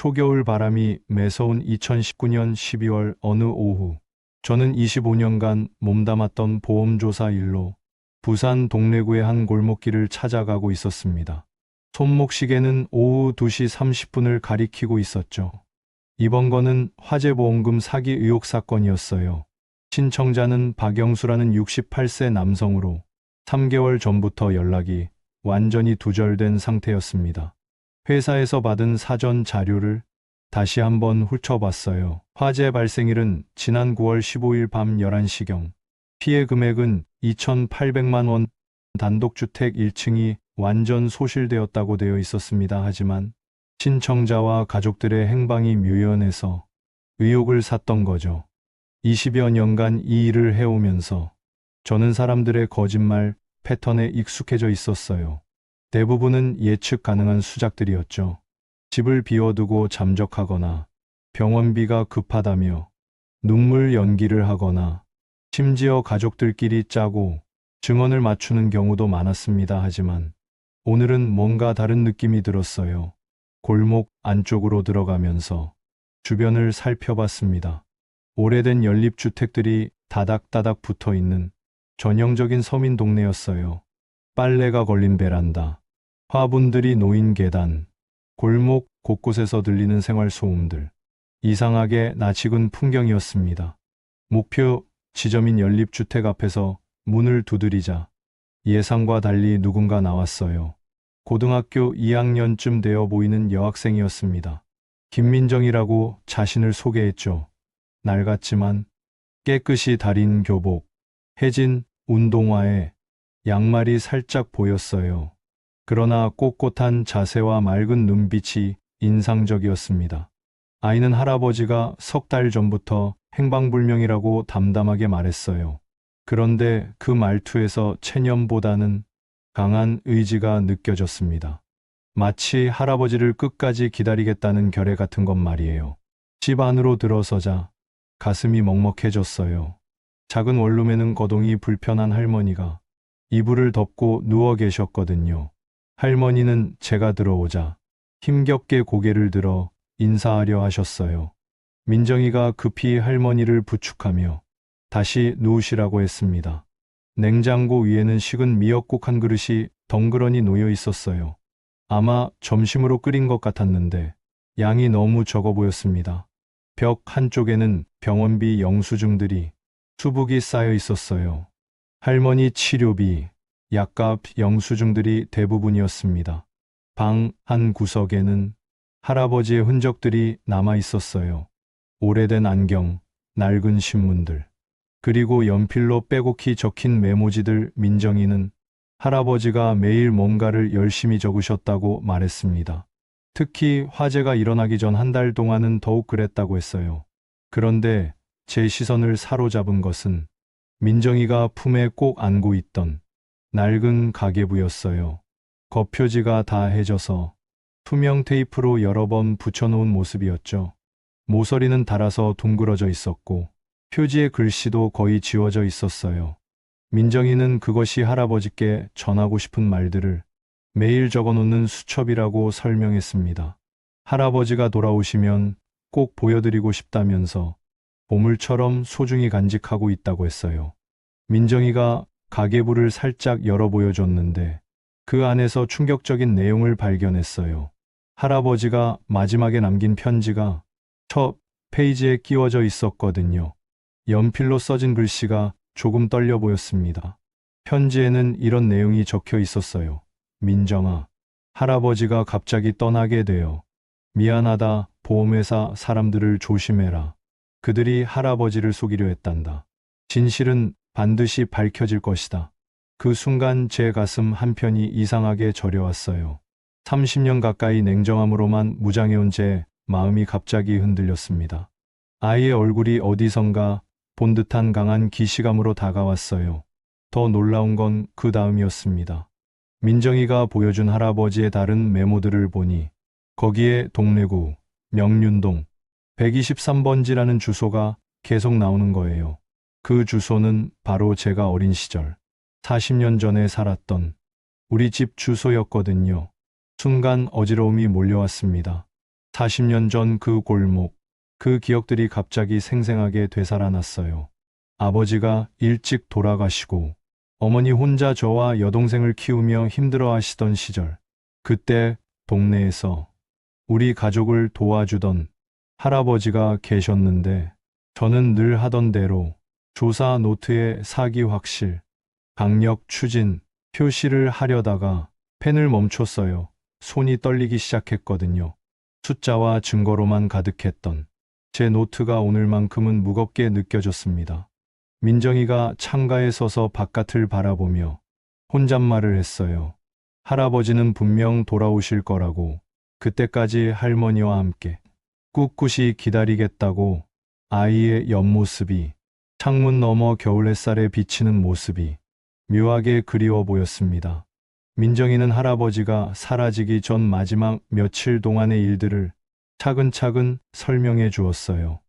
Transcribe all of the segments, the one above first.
초겨울 바람이 매서운 2019년 12월 어느 오후, 저는 25년간 몸담았던 보험조사 일로 부산 동래구의 한 골목길을 찾아가고 있었습니다. 손목시계는 오후 2시 30분을 가리키고 있었죠. 이번 건은 화재보험금 사기 의혹 사건이었어요. 신청자는 박영수라는 68세 남성으로 3개월 전부터 연락이 완전히 두절된 상태였습니다. 회사에서 받은 사전 자료를 다시 한번 훑어봤어요. 화재 발생일은 지난 9월 15일 밤 11시경. 피해 금액은 2,800만 원, 단독주택 1층이 완전 소실되었다고 되어 있었습니다. 하지만 신청자와 가족들의 행방이 묘연해서 의혹을 샀던 거죠. 20여 년간 이 일을 해오면서 저는 사람들의 거짓말 패턴에 익숙해져 있었어요. 대부분은 예측 가능한 수작들이었죠. 집을 비워두고 잠적하거나 병원비가 급하다며 눈물 연기를 하거나 심지어 가족들끼리 짜고 증언을 맞추는 경우도 많았습니다. 하지만 오늘은 뭔가 다른 느낌이 들었어요. 골목 안쪽으로 들어가면서 주변을 살펴봤습니다. 오래된 연립주택들이 다닥다닥 붙어 있는 전형적인 서민 동네였어요. 빨래가 걸린 베란다, 화분들이 놓인 계단, 골목 곳곳에서 들리는 생활 소음들. 이상하게 낯익은 풍경이었습니다. 목표 지점인 연립주택 앞에서 문을 두드리자 예상과 달리 누군가 나왔어요. 고등학교 2학년쯤 되어 보이는 여학생이었습니다. 김민정이라고 자신을 소개했죠. 낡았지만 깨끗이 다린 교복, 해진 운동화에 양말이 살짝 보였어요. 그러나 꼿꼿한 자세와 맑은 눈빛이 인상적이었습니다. 아이는 할아버지가 석 달 전부터 행방불명이라고 담담하게 말했어요. 그런데 그 말투에서 체념보다는 강한 의지가 느껴졌습니다. 마치 할아버지를 끝까지 기다리겠다는 결의 같은 것 말이에요. 집 안으로 들어서자 가슴이 먹먹해졌어요. 작은 원룸에는 거동이 불편한 할머니가 이불을 덮고 누워 계셨거든요. 할머니는 제가 들어오자 힘겹게 고개를 들어 인사하려 하셨어요. 민정이가 급히 할머니를 부축하며 다시 누우시라고 했습니다. 냉장고 위에는 식은 미역국 한 그릇이 덩그러니 놓여 있었어요. 아마 점심으로 끓인 것 같았는데 양이 너무 적어 보였습니다. 벽 한쪽에는 병원비 영수증들이 수북이 쌓여 있었어요. 할머니 치료비, 약값 영수증들이 대부분이었습니다. 방 한 구석에는 할아버지의 흔적들이 남아 있었어요. 오래된 안경, 낡은 신문들, 그리고 연필로 빼곡히 적힌 메모지들. 민정이는 할아버지가 매일 뭔가를 열심히 적으셨다고 말했습니다. 특히 화재가 일어나기 전 한 달 동안은 더욱 그랬다고 했어요. 그런데 제 시선을 사로잡은 것은 민정이가 품에 꼭 안고 있던 낡은 가계부였어요. 겉표지가 다 해져서 투명 테이프로 여러 번 붙여놓은 모습이었죠. 모서리는 닳아서 둥그러져 있었고 표지의 글씨도 거의 지워져 있었어요. 민정이는 그것이 할아버지께 전하고 싶은 말들을 매일 적어놓는 수첩이라고 설명했습니다. 할아버지가 돌아오시면 꼭 보여드리고 싶다면서 보물처럼 소중히 간직하고 있다고 했어요. 민정이가 가계부를 살짝 열어 보여줬는데 그 안에서 충격적인 내용을 발견했어요. 할아버지가 마지막에 남긴 편지가 첫 페이지에 끼워져 있었거든요. 연필로 써진 글씨가 조금 떨려 보였습니다. 편지에는 이런 내용이 적혀 있었어요. 민정아, 할아버지가 갑자기 떠나게 되어 미안하다. 보험회사 사람들을 조심해라. 그들이 할아버지를 속이려 했단다. 진실은 반드시 밝혀질 것이다. 그 순간 제 가슴 한편이 이상하게 저려왔어요. 30년 가까이 냉정함으로만 무장해온 제 마음이 갑자기 흔들렸습니다. 아이의 얼굴이 어디선가 본 듯한 강한 기시감으로 다가왔어요. 더 놀라운 건 그 다음이었습니다. 민정이가 보여준 할아버지의 다른 메모들을 보니 거기에 동래구, 명륜동, 123번지라는 주소가 계속 나오는 거예요. 그 주소는 바로 제가 어린 시절 40년 전에 살았던 우리 집 주소였거든요. 순간 어지러움이 몰려왔습니다. 40년 전 그 골목, 그 기억들이 갑자기 생생하게 되살아났어요. 아버지가 일찍 돌아가시고 어머니 혼자 저와 여동생을 키우며 힘들어 하시던 시절, 그때 동네에서 우리 가족을 도와주던 할아버지가 계셨는데 저는 늘 하던 대로 조사 노트에 사기 확실, 강력 추진 표시를 하려다가 펜을 멈췄어요. 손이 떨리기 시작했거든요. 숫자와 증거로만 가득했던 제 노트가 오늘만큼은 무겁게 느껴졌습니다. 민정이가 창가에 서서 바깥을 바라보며 혼잣말을 했어요. 할아버지는 분명 돌아오실 거라고, 그때까지 할머니와 함께 꿋꿋이 기다리겠다고. 아이의 옆모습이, 창문 너머 겨울 햇살에 비치는 모습이 묘하게 그리워 보였습니다. 민정이는 할아버지가 사라지기 전 마지막 며칠 동안의 일들을 차근차근 설명해 주었어요.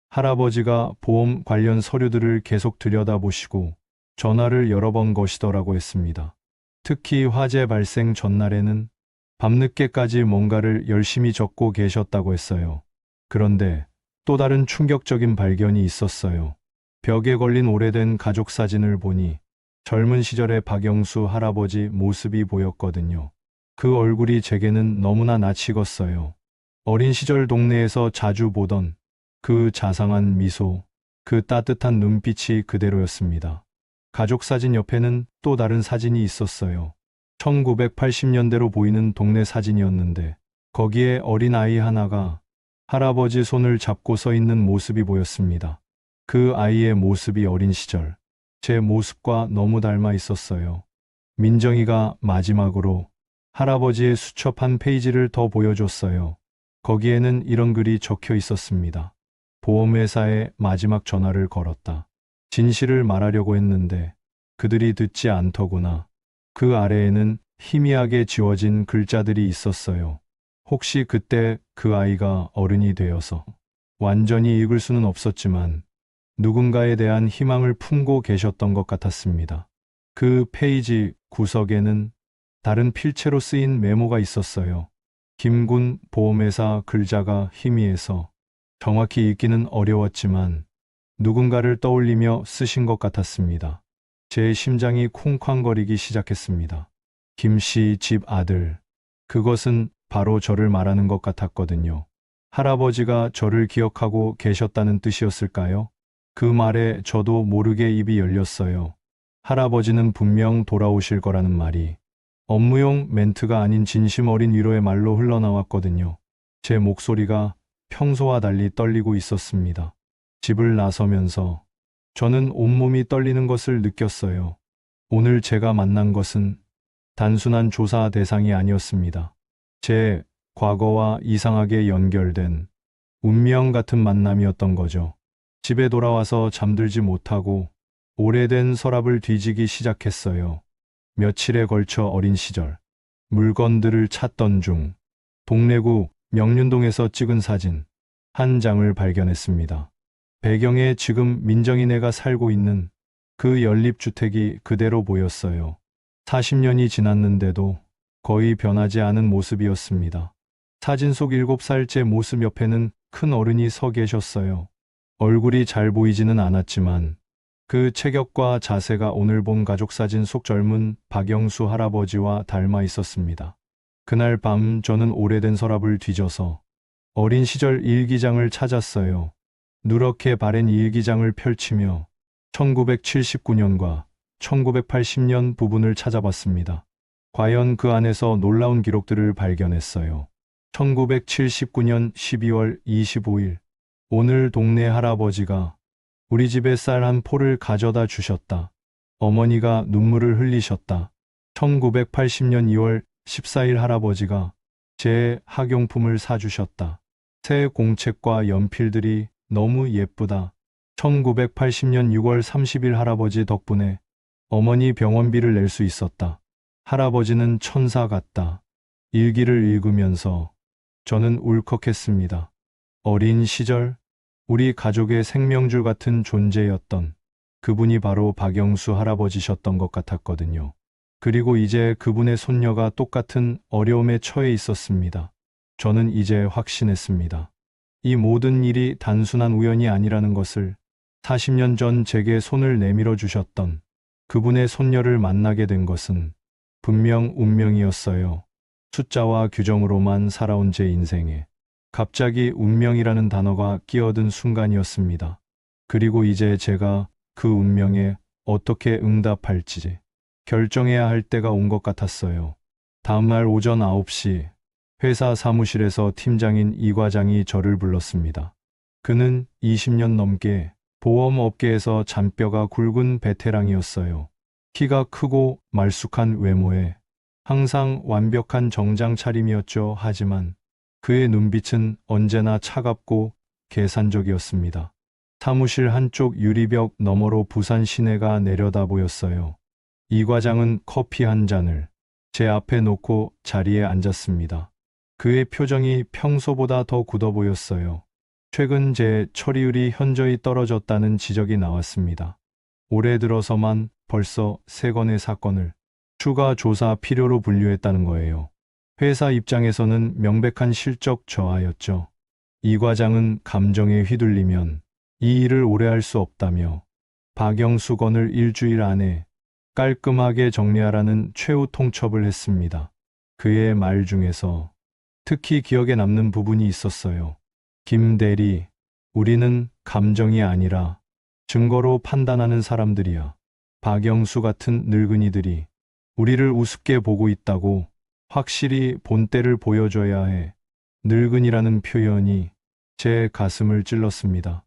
할아버지가 보험 관련 서류들을 계속 들여다보시고 전화를 여러 번 거시더라고 했습니다. 특히 화재 발생 전날에는 밤늦게까지 뭔가를 열심히 적고 계셨다고 했어요. 그런데 또 다른 충격적인 발견이 있었어요. 벽에 걸린 오래된 가족 사진을 보니 젊은 시절의 박영수 할아버지 모습이 보였거든요. 그 얼굴이 제게는 너무나 낯익었어요. 어린 시절 동네에서 자주 보던 그 자상한 미소, 그 따뜻한 눈빛이 그대로였습니다. 가족 사진 옆에는 또 다른 사진이 있었어요. 1980년대로 보이는 동네 사진이었는데 거기에 어린 아이 하나가 할아버지 손을 잡고 서 있는 모습이 보였습니다. 그 아이의 모습이 어린 시절 제 모습과 너무 닮아 있었어요. 민정이가 마지막으로 할아버지의 수첩 한 페이지를 더 보여줬어요. 거기에는 이런 글이 적혀 있었습니다. 보험회사에 마지막 전화를 걸었다. 진실을 말하려고 했는데 그들이 듣지 않더구나. 그 아래에는 희미하게 지워진 글자들이 있었어요. 혹시 그때 그 아이가 어른이 되어서 완전히 읽을 수는 없었지만 누군가에 대한 희망을 품고 계셨던 것 같았습니다. 그 페이지 구석에는 다른 필체로 쓰인 메모가 있었어요. 김군 보험회사. 글자가 희미해서 정확히 읽기는 어려웠지만 누군가를 떠올리며 쓰신 것 같았습니다. 제 심장이 쿵쾅거리기 시작했습니다. 김씨 집 아들. 그것은 바로 저를 말하는 것 같았거든요. 할아버지가 저를 기억하고 계셨다는 뜻이었을까요? 그 말에 저도 모르게 입이 열렸어요. 할아버지는 분명 돌아오실 거라는 말이 업무용 멘트가 아닌 진심 어린 위로의 말로 흘러나왔거든요. 제 목소리가 평소와 달리 떨리고 있었습니다. 집을 나서면서 저는 온몸이 떨리는 것을 느꼈어요. 오늘 제가 만난 것은 단순한 조사 대상이 아니었습니다. 제 과거와 이상하게 연결된 운명 같은 만남이었던 거죠. 집에 돌아와서 잠들지 못하고 오래된 서랍을 뒤지기 시작했어요. 며칠에 걸쳐 어린 시절 물건들을 찾던 중 동래구 명륜동에서 찍은 사진 한 장을 발견했습니다. 배경에 지금 민정이네가 살고 있는 그 연립주택이 그대로 보였어요. 40년이 지났는데도 거의 변하지 않은 모습이었습니다. 사진 속 7살 제 모습 옆에는 큰 어른이 서 계셨어요. 얼굴이 잘 보이지는 않았지만 그 체격과 자세가 오늘 본 가족사진 속 젊은 박영수 할아버지와 닮아 있었습니다. 그날 밤 저는 오래된 서랍을 뒤져서 어린 시절 일기장을 찾았어요. 누렇게 바랜 일기장을 펼치며 1979년과 1980년 부분을 찾아봤습니다. 과연 그 안에서 놀라운 기록들을 발견했어요. 1979년 12월 25일 오늘 동네 할아버지가 우리 집에 쌀 한 포를 가져다 주셨다. 어머니가 눈물을 흘리셨다. 1980년 2월 14일 할아버지가 제 학용품을 사주셨다. 새 공책과 연필들이 너무 예쁘다. 1980년 6월 30일 할아버지 덕분에 어머니 병원비를 낼 수 있었다. 할아버지는 천사 같다. 일기를 읽으면서 저는 울컥했습니다. 어린 시절 우리 가족의 생명줄 같은 존재였던 그분이 바로 박영수 할아버지셨던 것 같았거든요. 그리고 이제 그분의 손녀가 똑같은 어려움에 처해 있었습니다. 저는 이제 확신했습니다. 이 모든 일이 단순한 우연이 아니라는 것을 40년 전 제게 손을 내밀어 주셨던 그분의 손녀를 만나게 된 것은 분명 운명이었어요. 숫자와 규정으로만 살아온 제 인생에 갑자기 운명이라는 단어가 끼어든 순간이었습니다. 그리고 이제 제가 그 운명에 어떻게 응답할지 결정해야 할 때가 온 것 같았어요. 다음날 오전 9시 회사 사무실에서 팀장인 이 과장이 저를 불렀습니다. 그는 20년 넘게 보험업계에서 잔뼈가 굵은 베테랑이었어요. 키가 크고 말쑥한 외모에 항상 완벽한 정장 차림이었죠. 하지만 그의 눈빛은 언제나 차갑고 계산적이었습니다. 사무실 한쪽 유리벽 너머로 부산 시내가 내려다 보였어요. 이 과장은 커피 한 잔을 제 앞에 놓고 자리에 앉았습니다. 그의 표정이 평소보다 더 굳어 보였어요. 최근 제 처리율이 현저히 떨어졌다는 지적이 나왔습니다. 올해 들어서만 벌써 3건의 사건을 추가 조사 필요로 분류했다는 거예요. 회사 입장에서는 명백한 실적 저하였죠. 이 과장은 감정에 휘둘리면 이 일을 오래 할 수 없다며 박영수 건을 일주일 안에 깔끔하게 정리하라는 최후 통첩을 했습니다. 그의 말 중에서 특히 기억에 남는 부분이 있었어요. 김 대리, 우리는 감정이 아니라 증거로 판단하는 사람들이야. 박영수 같은 늙은이들이 우리를 우습게 보고 있다고 확실히 본때를 보여줘야 해. 늙은이라는 표현이 제 가슴을 찔렀습니다.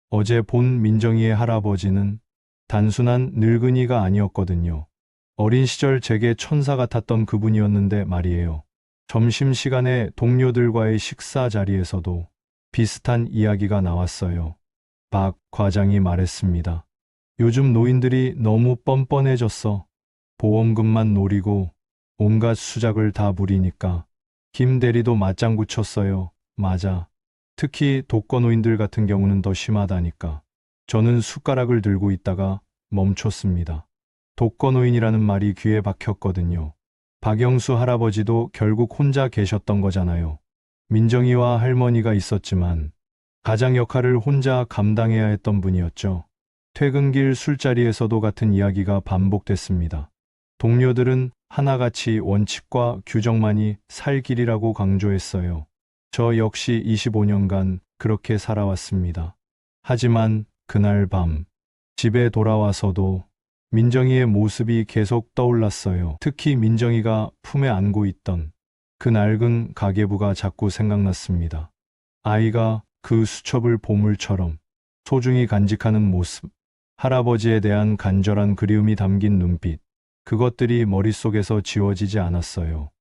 어제 본 민정이의 할아버지는 단순한 늙은이가 아니었거든요. 어린 시절 제게 천사 같았던 그분이었는데 말이에요. 점심시간에 동료들과의 식사 자리에서도 비슷한 이야기가 나왔어요. 박 과장이 말했습니다. 요즘 노인들이 너무 뻔뻔해졌어. 보험금만 노리고 온갖 수작을 다 부리니까. 김 대리도 맞장구 쳤어요. 맞아. 특히 독거노인들 같은 경우는 더 심하다니까. 저는 숟가락을 들고 있다가 멈췄습니다. 독거노인이라는 말이 귀에 박혔거든요. 박영수 할아버지도 결국 혼자 계셨던 거잖아요. 민정이와 할머니가 있었지만 가장 역할을 혼자 감당해야 했던 분이었죠. 퇴근길 술자리에서도 같은 이야기가 반복됐습니다. 동료들은 하나같이 원칙과 규정만이 살 길이라고 강조했어요. 저 역시 25년간 그렇게 살아왔습니다. 하지만 그날 밤 집에 돌아와서도 민정이의 모습이 계속 떠올랐어요. 특히 민정이가 품에 안고 있던 그 낡은 가계부가 자꾸 생각났습니다. 아이가 그 수첩을 보물처럼 소중히 간직하는 모습, 할아버지에 대한 간절한 그리움이 담긴 눈빛, 그것들이 머릿속에서 지워지지 않았어요.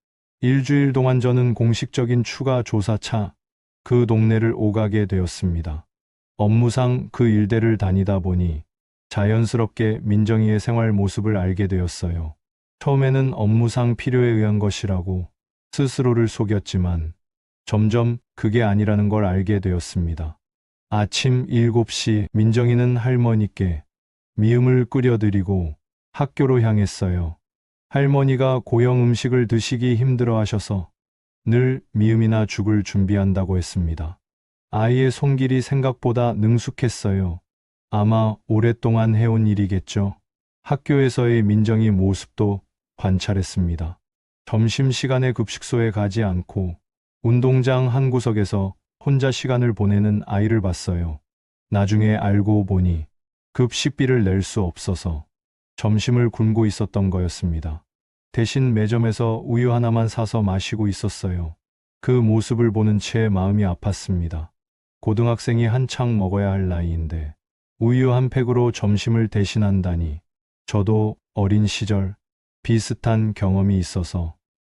일주일 동안 저는 공식적인 추가 조사차 그 동네를 오가게 되었습니다. 업무상 그 일대를 다니다 보니 자연스럽게 민정이의 생활 모습을 알게 되었어요. 처음에는 업무상 필요에 의한 것이라고 스스로를 속였지만 점점 그게 아니라는 걸 알게 되었습니다. 아침 7시 민정이는 할머니께 미음을 끓여드리고 학교로 향했어요. 할머니가 고형 음식을 드시기 힘들어 하셔서 늘 미음이나 죽을 준비한다고 했습니다. 아이의 손길이 생각보다 능숙했어요. 아마 오랫동안 해온 일이겠죠. 학교에서의 민정이 모습도 관찰했습니다. 점심시간에 급식소에 가지 않고 운동장 한 구석에서 혼자 시간을 보내는 아이를 봤어요. 나중에 알고 보니 급식비를 낼 수 없어서 점심을 굶고 있었던 거였습니다. 대신 매점에서 우유 하나만 사서 마시고 있었어요. 그 모습을 보는 제 마음이 아팠습니다. 고등학생이 한창 먹어야 할 나이인데 우유 한 팩으로 점심을 대신한다니. 저도 어린 시절 비슷한 경험이 있어서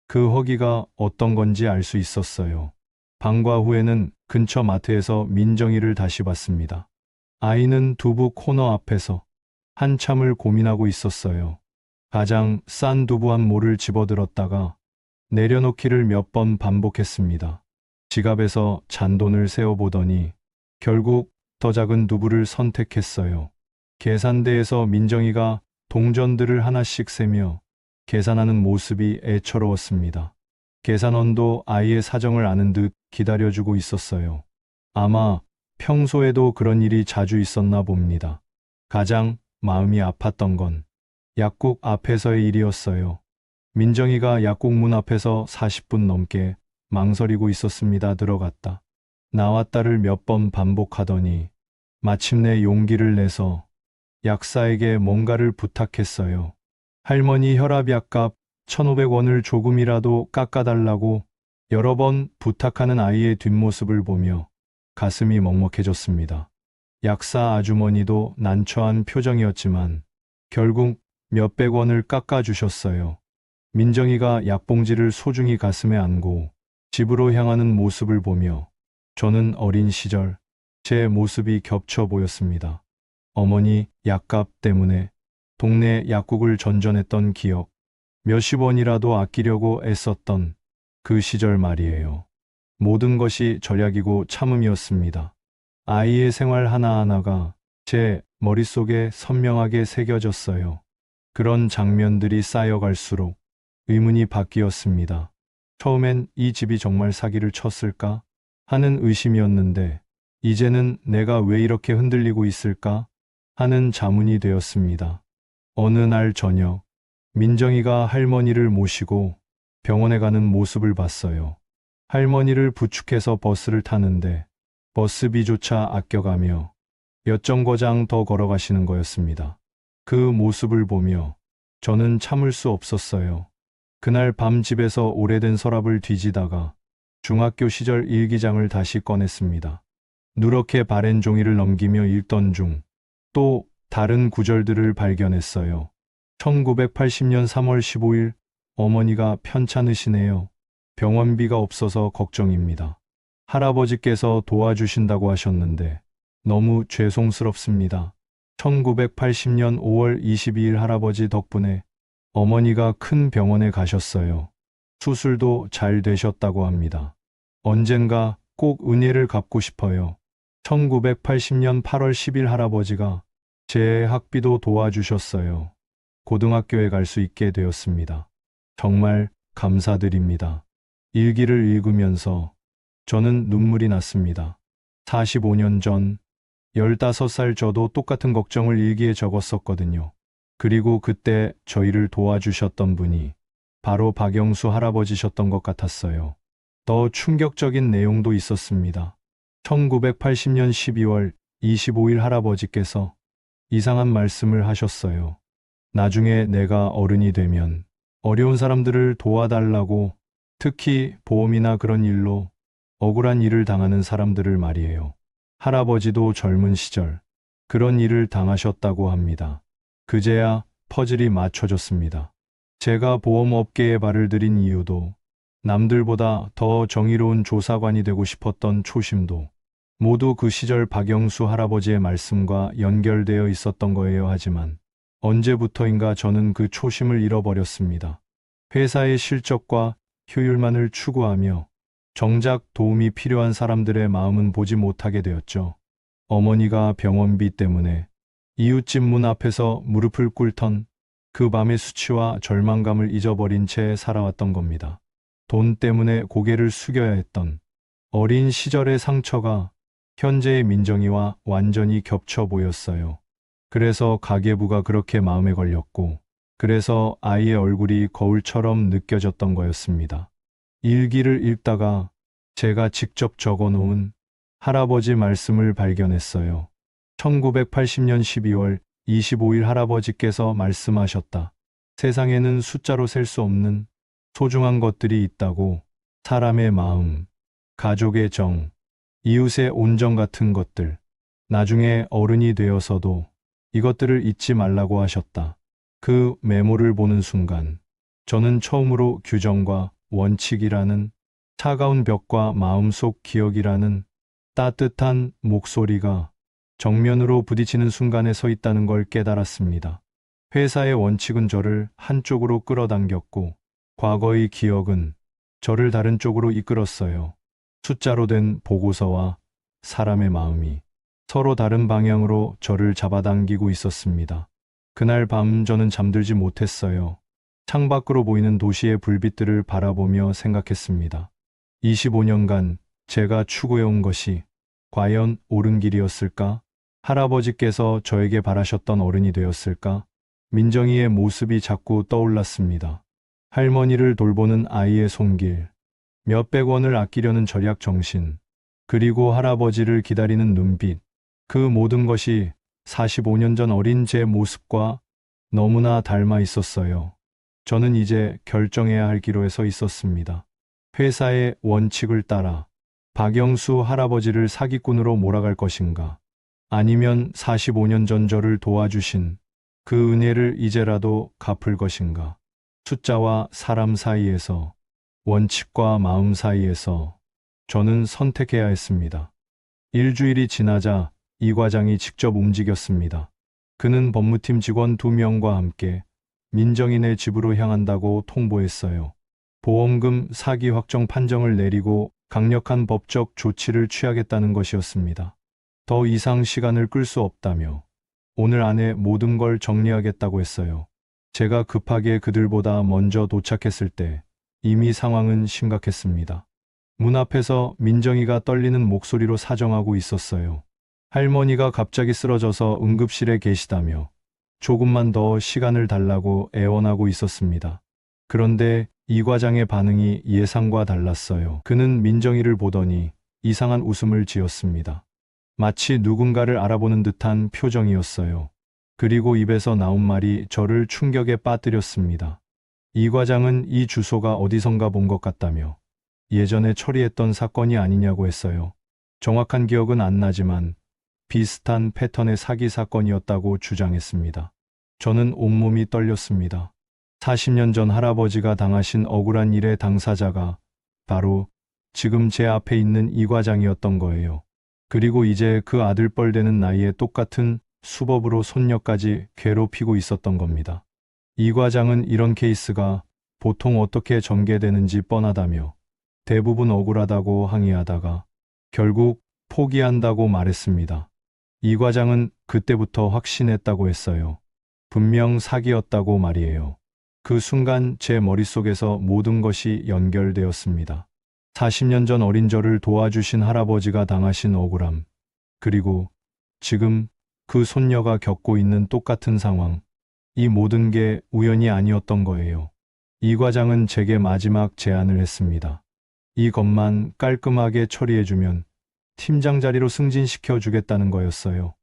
그 허기가 어떤 건지 알 수 있었어요. 방과 후에는 근처 마트에서 민정이를 다시 봤습니다. 아이는 두부 코너 앞에서 한참을 고민하고 있었어요. 가장 싼 두부 한 모를 집어들었다가 내려놓기를 몇 번 반복했습니다. 지갑에서 잔돈을 세어보더니 결국 더 작은 두부를 선택했어요. 계산대에서 민정이가 동전들을 하나씩 세며 계산하는 모습이 애처로웠습니다. 계산원도 아이의 사정을 아는 듯 기다려주고 있었어요. 아마 평소에도 그런 일이 자주 있었나 봅니다. 가장 마음이 아팠던 건 약국 앞에서의 일이었어요. 민정이가 약국 문 앞에서 40분 넘게 망설이고 있었습니다. 들어갔다 나왔다를 몇 번 반복하더니 마침내 용기를 내서 약사에게 뭔가를 부탁했어요. 할머니 혈압약값 1,500원을 조금이라도 깎아달라고 여러 번 부탁하는 아이의 뒷모습을 보며 가슴이 먹먹해졌습니다. 약사 아주머니도 난처한 표정이었지만 결국 몇백 원을 깎아주셨어요. 민정이가 약봉지를 소중히 가슴에 안고 집으로 향하는 모습을 보며 저는 어린 시절 제 모습이 겹쳐 보였습니다. 어머니 약값 때문에 동네 약국을 전전했던 기억, 몇십 원이라도 아끼려고 애썼던 그 시절 말이에요. 모든 것이 절약이고 참음이었습니다. 아이의 생활 하나하나가 제 머릿속에 선명하게 새겨졌어요. 그런 장면들이 쌓여갈수록 의문이 바뀌었습니다. 처음엔 이 집이 정말 사기를 쳤을까 하는 의심이었는데 이제는 내가 왜 이렇게 흔들리고 있을까 하는 자문이 되었습니다. 어느 날 저녁 민정이가 할머니를 모시고 병원에 가는 모습을 봤어요. 할머니를 부축해서 버스를 타는데 버스비조차 아껴가며 몇 정거장 더 걸어가시는 거였습니다. 그 모습을 보며 저는 참을 수 없었어요. 그날 밤 집에서 오래된 서랍을 뒤지다가 중학교 시절 일기장을 다시 꺼냈습니다. 누렇게 바랜 종이를 넘기며 읽던 중 또 다른 구절들을 발견했어요. 1980년 3월 15일 어머니가 편찮으시네요. 병원비가 없어서 걱정입니다. 할아버지께서 도와주신다고 하셨는데 너무 죄송스럽습니다. 1980년 5월 22일 할아버지 덕분에 어머니가 큰 병원에 가셨어요. 수술도 잘 되셨다고 합니다. 언젠가 꼭 은혜를 갚고 싶어요. 1980년 8월 10일 할아버지가 제 학비도 도와주셨어요. 고등학교에 갈 수 있게 되었습니다. 정말 감사드립니다. 일기를 읽으면서 저는 눈물이 났습니다. 45년 전 15살 저도 똑같은 걱정을 일기에 적었었거든요. 그리고 그때 저희를 도와주셨던 분이 바로 박영수 할아버지셨던 것 같았어요. 더 충격적인 내용도 있었습니다. 1980년 12월 25일 할아버지께서 이상한 말씀을 하셨어요. 나중에 내가 어른이 되면 어려운 사람들을 도와달라고, 특히 보험이나 그런 일로 억울한 일을 당하는 사람들을 말이에요. 할아버지도 젊은 시절 그런 일을 당하셨다고 합니다. 그제야 퍼즐이 맞춰졌습니다. 제가 보험업계에 발을 들인 이유도, 남들보다 더 정의로운 조사관이 되고 싶었던 초심도 모두 그 시절 박영수 할아버지의 말씀과 연결되어 있었던 거예요. 하지만 언제부터인가 저는 그 초심을 잃어버렸습니다. 회사의 실적과 효율만을 추구하며 정작 도움이 필요한 사람들의 마음은 보지 못하게 되었죠. 어머니가 병원비 때문에 이웃집 문 앞에서 무릎을 꿇던 그 밤의 수치와 절망감을 잊어버린 채 살아왔던 겁니다. 돈 때문에 고개를 숙여야 했던 어린 시절의 상처가 현재의 민정이와 완전히 겹쳐 보였어요. 그래서 가계부가 그렇게 마음에 걸렸고, 그래서 아이의 얼굴이 거울처럼 느껴졌던 거였습니다. 일기를 읽다가 제가 직접 적어놓은 할아버지 말씀을 발견했어요. 1980년 12월 25일 할아버지께서 말씀하셨다. 세상에는 숫자로 셀 수 없는 소중한 것들이 있다고. 사람의 마음, 가족의 정, 이웃의 온정 같은 것들. 나중에 어른이 되어서도 이것들을 잊지 말라고 하셨다. 그 메모를 보는 순간 저는 처음으로 규정과 원칙이라는 차가운 벽과 마음속 기억이라는 따뜻한 목소리가 정면으로 부딪히는 순간에 서 있다는 걸 깨달았습니다. 회사의 원칙은 저를 한쪽으로 끌어당겼고, 과거의 기억은 저를 다른 쪽으로 이끌었어요. 숫자로 된 보고서와 사람의 마음이 서로 다른 방향으로 저를 잡아당기고 있었습니다. 그날 밤 저는 잠들지 못했어요. 창밖으로 보이는 도시의 불빛들을 바라보며 생각했습니다. 25년간 제가 추구해온 것이 과연 옳은 길이었을까? 할아버지께서 저에게 바라셨던 어른이 되었을까? 민정이의 모습이 자꾸 떠올랐습니다. 할머니를 돌보는 아이의 손길, 몇백 원을 아끼려는 절약 정신, 그리고 할아버지를 기다리는 눈빛, 그 모든 것이 45년 전 어린 제 모습과 너무나 닮아 있었어요. 저는 이제 결정해야 할 기로에 서 있었습니다. 회사의 원칙을 따라 박영수 할아버지를 사기꾼으로 몰아갈 것인가? 아니면 45년 전 저를 도와주신 그 은혜를 이제라도 갚을 것인가? 숫자와 사람 사이에서, 원칙과 마음 사이에서 저는 선택해야 했습니다. 일주일이 지나자 이 과장이 직접 움직였습니다. 그는 법무팀 직원 2명과 함께 민정인의 집으로 향한다고 통보했어요. 보험금 사기 확정 판정을 내리고 강력한 법적 조치를 취하겠다는 것이었습니다. 더 이상 시간을 끌 수 없다며 오늘 안에 모든 걸 정리하겠다고 했어요. 제가 급하게 그들보다 먼저 도착했을 때 이미 상황은 심각했습니다. 문 앞에서 민정이가 떨리는 목소리로 사정하고 있었어요. 할머니가 갑자기 쓰러져서 응급실에 계시다며 조금만 더 시간을 달라고 애원하고 있었습니다. 그런데 이 과장의 반응이 예상과 달랐어요. 그는 민정이를 보더니 이상한 웃음을 지었습니다. 마치 누군가를 알아보는 듯한 표정이었어요. 그리고 입에서 나온 말이 저를 충격에 빠뜨렸습니다. 이 과장은 이 주소가 어디선가 본 것 같다며 예전에 처리했던 사건이 아니냐고 했어요. 정확한 기억은 안 나지만 비슷한 패턴의 사기 사건이었다고 주장했습니다. 저는 온몸이 떨렸습니다. 40년 전 할아버지가 당하신 억울한 일의 당사자가 바로 지금 제 앞에 있는 이 과장이었던 거예요. 그리고 이제 그 아들뻘 되는 나이에 똑같은 수법으로 손녀까지 괴롭히고 있었던 겁니다. 이 과장은 이런 케이스가 보통 어떻게 전개되는지 뻔하다며 대부분 억울하다고 항의하다가 결국 포기한다고 말했습니다. 이 과장은 그때부터 확신했다고 했어요. 분명 사기였다고 말이에요. 그 순간 제 머릿속에서 모든 것이 연결되었습니다. 40년 전 어린 저를 도와주신 할아버지가 당하신 억울함, 그리고 지금 그 손녀가 겪고 있는 똑같은 상황, 이 모든 게 우연이 아니었던 거예요. 이 과장은 제게 마지막 제안을 했습니다. 이것만 깔끔하게 처리해주면 팀장 자리로 승진시켜 주겠다는 거였어요.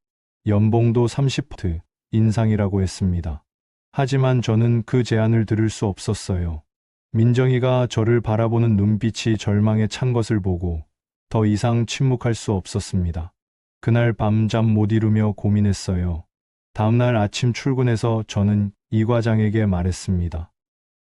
연봉도 30% 인상이라고 했습니다. 하지만 저는 그 제안을 들을 수 없었어요. 민정이가 저를 바라보는 눈빛이 절망에 찬 것을 보고 더 이상 침묵할 수 없었습니다. 그날 밤 잠 못 이루며 고민했어요. 다음날 아침 출근해서 저는 이 과장에게 말했습니다.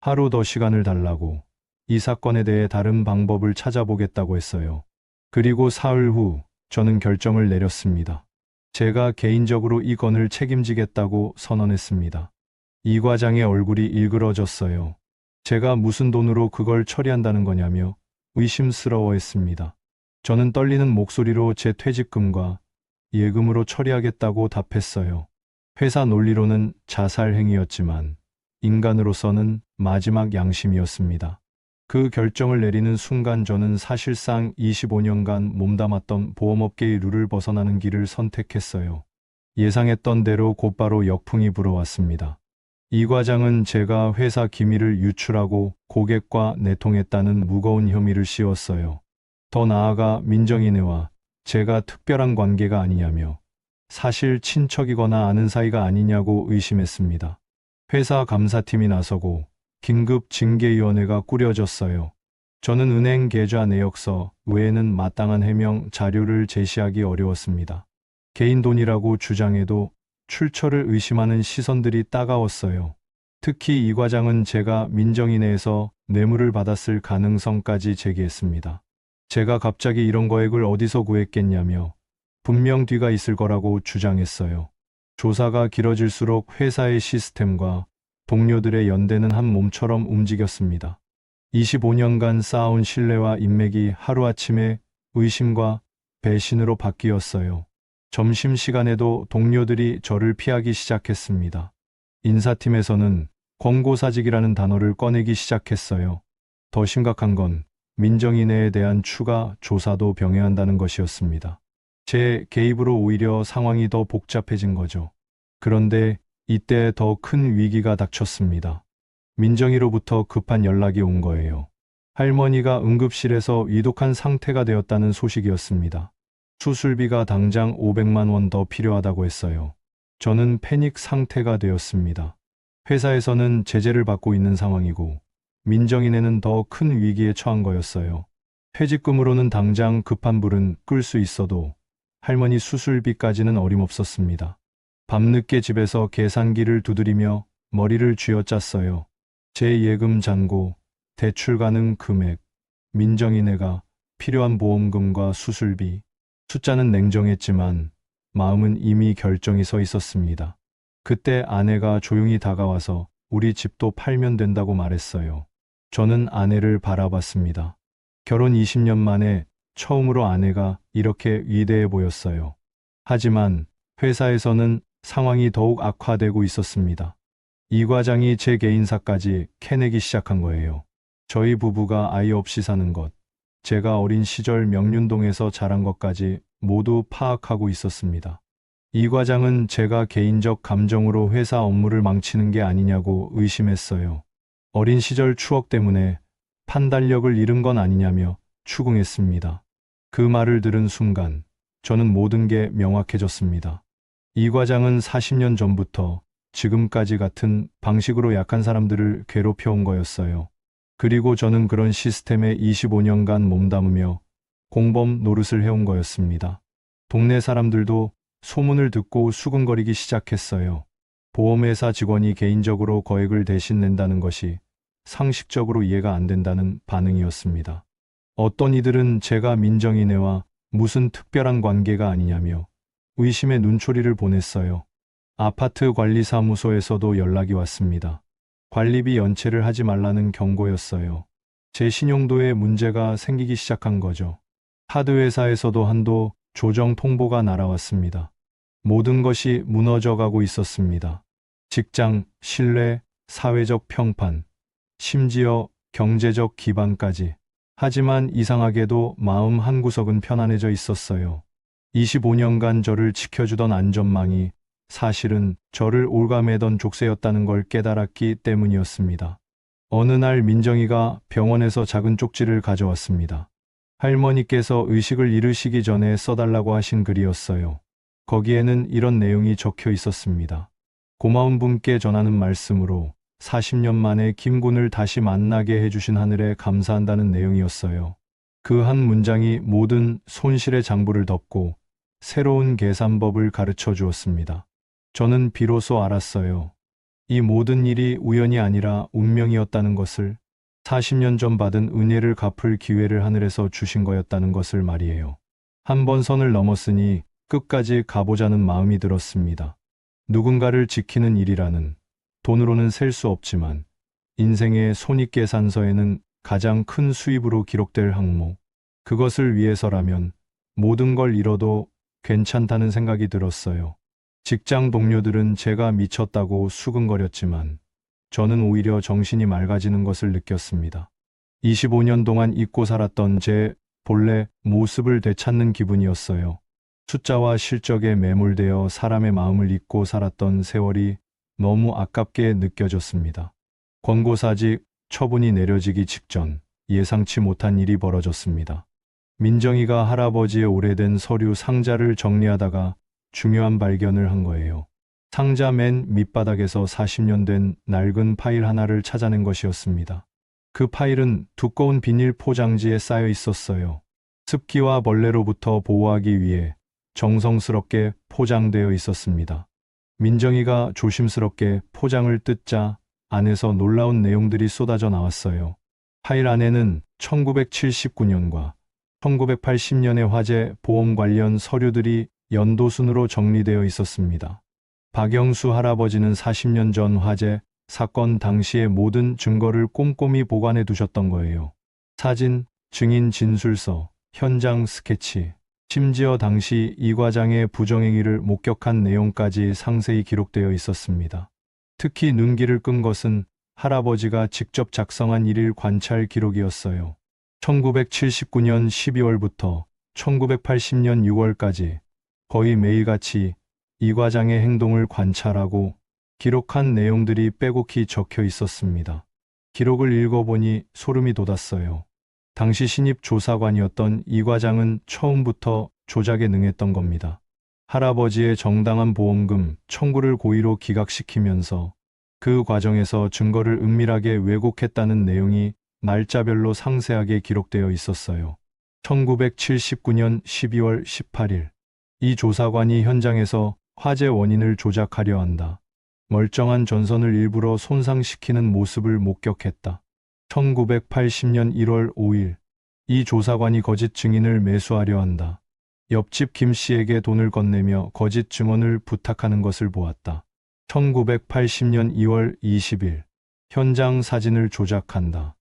하루 더 시간을 달라고, 이 사건에 대해 다른 방법을 찾아보겠다고 했어요. 그리고 사흘 후 저는 결정을 내렸습니다. 제가 개인적으로 이 건을 책임지겠다고 선언했습니다. 이 과장의 얼굴이 일그러졌어요. 제가 무슨 돈으로 그걸 처리한다는 거냐며 의심스러워했습니다. 저는 떨리는 목소리로 제 퇴직금과 예금으로 처리하겠다고 답했어요. 회사 논리로는 자살 행위였지만 인간으로서는 마지막 양심이었습니다. 그 결정을 내리는 순간 저는 사실상 25년간 몸담았던 보험업계의 룰을 벗어나는 길을 선택했어요. 예상했던 대로 곧바로 역풍이 불어왔습니다. 이 과장은 제가 회사 기밀을 유출하고 고객과 내통했다는 무거운 혐의를 씌웠어요. 더 나아가 민정이네와 제가 특별한 관계가 아니냐며 사실 친척이거나 아는 사이가 아니냐고 의심했습니다. 회사 감사팀이 나서고 긴급 징계위원회가 꾸려졌어요. 저는 은행 계좌 내역서 외에는 마땅한 해명 자료를 제시하기 어려웠습니다. 개인 돈이라고 주장해도 출처를 의심하는 시선들이 따가웠어요. 특히 이 과장은 제가 민정인회에서 뇌물을 받았을 가능성까지 제기했습니다. 제가 갑자기 이런 거액을 어디서 구했겠냐며 분명 뒤가 있을 거라고 주장했어요. 조사가 길어질수록 회사의 시스템과 동료들의 연대는 한 몸처럼 움직였습니다. 25년간 쌓아온 신뢰와 인맥이 하루아침에 의심과 배신으로 바뀌었어요. 점심시간에도 동료들이 저를 피하기 시작했습니다. 인사팀에서는 권고사직이라는 단어를 꺼내기 시작했어요. 더 심각한 건 민정인에 대한 추가 조사도 병행한다는 것이었습니다. 제 개입으로 오히려 상황이 더 복잡해진 거죠. 그런데 이때 더 큰 위기가 닥쳤습니다. 민정이로부터 급한 연락이 온 거예요. 할머니가 응급실에서 위독한 상태가 되었다는 소식이었습니다. 수술비가 당장 500만 원 더 필요하다고 했어요. 저는 패닉 상태가 되었습니다. 회사에서는 제재를 받고 있는 상황이고 민정인에는 더 큰 위기에 처한 거였어요. 퇴직금으로는 당장 급한 불은 끌 수 있어도 할머니 수술비까지는 어림없었습니다. 밤늦게 집에서 계산기를 두드리며 머리를 쥐어짰어요. 제 예금 잔고, 대출 가능 금액, 민정인회가 필요한 보험금과 수술비. 숫자는 냉정했지만 마음은 이미 결정이 서 있었습니다. 그때 아내가 조용히 다가와서 우리 집도 팔면 된다고 말했어요. 저는 아내를 바라봤습니다. 결혼 20년 만에 처음으로 아내가 이렇게 위대해 보였어요. 하지만 회사에서는 상황이 더욱 악화되고 있었습니다. 이 과장이 제 개인사까지 캐내기 시작한 거예요. 저희 부부가 아이 없이 사는 것, 제가 어린 시절 명륜동에서 자란 것까지 모두 파악하고 있었습니다. 이 과장은 제가 개인적 감정으로 회사 업무를 망치는 게 아니냐고 의심했어요. 어린 시절 추억 때문에 판단력을 잃은 건 아니냐며 추궁했습니다. 그 말을 들은 순간 저는 모든 게 명확해졌습니다. 이 과장은 40년 전부터 지금까지 같은 방식으로 약한 사람들을 괴롭혀온 거였어요. 그리고 저는 그런 시스템에 25년간 몸담으며 공범 노릇을 해온 거였습니다. 동네 사람들도 소문을 듣고 수근거리기 시작했어요. 보험회사 직원이 개인적으로 거액을 대신 낸다는 것이 상식적으로 이해가 안 된다는 반응이었습니다. 어떤 이들은 제가 민정인회와 무슨 특별한 관계가 아니냐며 의심의 눈초리를 보냈어요. 아파트 관리사무소에서도 연락이 왔습니다. 관리비 연체를 하지 말라는 경고였어요. 제 신용도에 문제가 생기기 시작한 거죠. 카드회사에서도 한도 조정 통보가 날아왔습니다. 모든 것이 무너져가고 있었습니다. 직장, 신뢰, 사회적 평판, 심지어 경제적 기반까지. 하지만 이상하게도 마음 한구석은 편안해져 있었어요. 25년간 저를 지켜주던 안전망이 사실은 저를 올가매던 족쇄였다는 걸 깨달았기 때문이었습니다. 어느 날 민정이가 병원에서 작은 쪽지를 가져왔습니다. 할머니께서 의식을 잃으시기 전에 써달라고 하신 글이었어요. 거기에는 이런 내용이 적혀 있었습니다. 고마운 분께 전하는 말씀으로 40년 만에 김군을 다시 만나게 해주신 하늘에 감사한다는 내용이었어요. 그 한 문장이 모든 손실의 장부를 덮고 새로운 계산법을 가르쳐 주었습니다. 저는 비로소 알았어요. 이 모든 일이 우연이 아니라 운명이었다는 것을, 40년 전 받은 은혜를 갚을 기회를 하늘에서 주신 거였다는 것을 말이에요. 한 번 선을 넘었으니 끝까지 가보자는 마음이 들었습니다. 누군가를 지키는 일이라는 돈으로는 셀 수 없지만 인생의 손익계산서에는 가장 큰 수입으로 기록될 항목, 그것을 위해서라면 모든 걸 잃어도 괜찮다는 생각이 들었어요. 직장 동료들은 제가 미쳤다고 수근거렸지만 저는 오히려 정신이 맑아지는 것을 느꼈습니다. 25년 동안 잊고 살았던 제 본래 모습을 되찾는 기분이었어요. 숫자와 실적에 매몰되어 사람의 마음을 잊고 살았던 세월이 너무 아깝게 느껴졌습니다. 권고사직 처분이 내려지기 직전 예상치 못한 일이 벌어졌습니다. 민정이가 할아버지의 오래된 서류 상자를 정리하다가 중요한 발견을 한 거예요. 상자 맨 밑바닥에서 40년 된 낡은 파일 하나를 찾아낸 것이었습니다. 그 파일은 두꺼운 비닐 포장지에 쌓여 있었어요. 습기와 벌레로부터 보호하기 위해 정성스럽게 포장되어 있었습니다. 민정이가 조심스럽게 포장을 뜯자 안에서 놀라운 내용들이 쏟아져 나왔어요. 파일 안에는 1979년과 1980년의 화재 보험 관련 서류들이 연도순으로 정리되어 있었습니다. 박영수 할아버지는 40년 전 화재 사건 당시의 모든 증거를 꼼꼼히 보관해 두셨던 거예요. 사진, 증인 진술서, 현장 스케치, 심지어 당시 이 과장의 부정행위를 목격한 내용까지 상세히 기록되어 있었습니다. 특히 눈길을 끈 것은 할아버지가 직접 작성한 일일 관찰 기록이었어요. 1979년 12월부터 1980년 6월까지 거의 매일같이 이 과장의 행동을 관찰하고 기록한 내용들이 빼곡히 적혀 있었습니다. 기록을 읽어보니 소름이 돋았어요. 당시 신입 조사관이었던 이 과장은 처음부터 조작에 능했던 겁니다. 할아버지의 정당한 보험금 청구를 고의로 기각시키면서 그 과정에서 증거를 은밀하게 왜곡했다는 내용이 날짜별로 상세하게 기록되어 있었어요. 1979년 12월 18일, 이 조사관이 현장에서 화재 원인을 조작하려 한다. 멀쩡한 전선을 일부러 손상시키는 모습을 목격했다. 1980년 1월 5일, 이 조사관이 거짓 증인을 매수하려 한다. 옆집 김 씨에게 돈을 건네며 거짓 증언을 부탁하는 것을 보았다. 1980년 2월 20일, 현장 사진을 조작한다.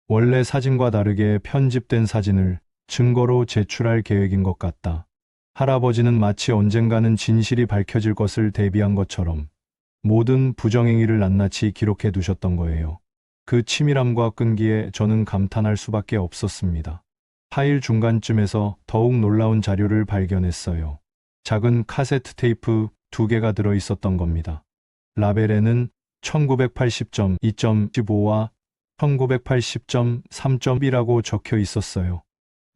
원래 사진과 다르게 편집된 사진을 증거로 제출할 계획인 것 같다. 할아버지는 마치 언젠가는 진실이 밝혀질 것을 대비한 것처럼 모든 부정행위를 낱낱이 기록해 두셨던 거예요. 그 치밀함과 끈기에 저는 감탄할 수밖에 없었습니다. 파일 중간쯤에서 더욱 놀라운 자료를 발견했어요. 작은 카세트 테이프 2개가 들어 있었던 겁니다. 라벨에는 1980.2.15와 1980.3.2라고 적혀 있었어요.